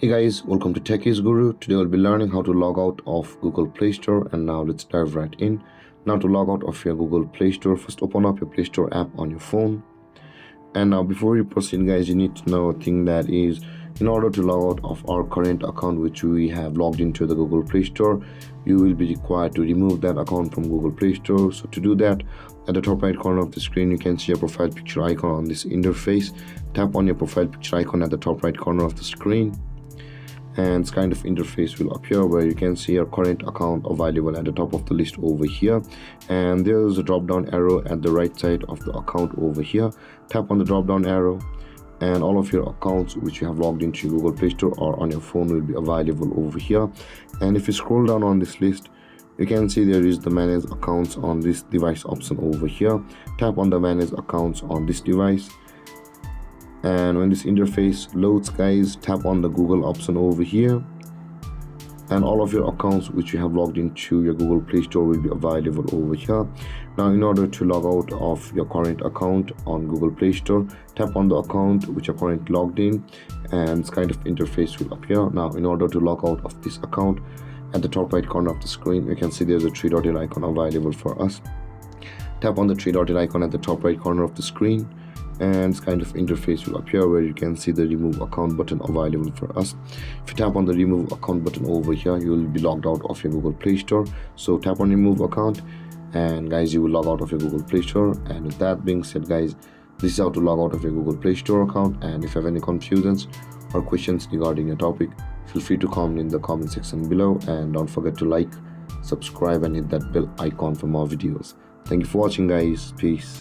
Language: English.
Hey guys, welcome to Techies Guru. Today we'll be learning how to log out of Google Play Store, and now let's dive right in. Now to log out of your Google Play Store, first open up your Play Store app on your phone. And now before you proceed guys, you need to know a thing, that is, in order to log out of our current account which we have logged into the Google Play Store, you will be required to remove that account from Google Play Store. So to do that, at the top right corner of the screen you can see a profile picture icon on this interface. Tap on your profile picture icon at the top right corner of the screen, and this kind of interface will appear where you can see your current account available at the top of the list over here, and there's a drop down arrow at the right side of the account over here. Tap on the drop down arrow and all of your accounts which you have logged into Google Play Store or on your phone will be available over here. And if you scroll down on this list, you can see there is the manage accounts on this device option over here. Tap on the manage accounts on this device, and when this interface loads guys, tap on the Google option over here, and all of your accounts which you have logged into your Google Play Store will be available over here. Now in order to log out of your current account on Google Play Store, tap on the account which are currently logged in, and this kind of interface will appear. Now in order to log out of this account, at the top right corner of the screen you can see there's a three dotted icon available for us. Tap on the three dotted icon at the top right corner of the screen, and this kind of interface will appear where you can see the remove account button available for us. If you tap on the remove account button over here, you will be logged out of your Google Play Store. So tap on remove account, and guys, you will log out of your Google Play Store. And with that being said guys, this is how to log out of your Google Play Store account. And if you have any confusions or questions regarding your topic, feel free to comment in the comment section below, and don't forget to like, subscribe and hit that bell icon for more videos. Thank you for watching guys. Peace.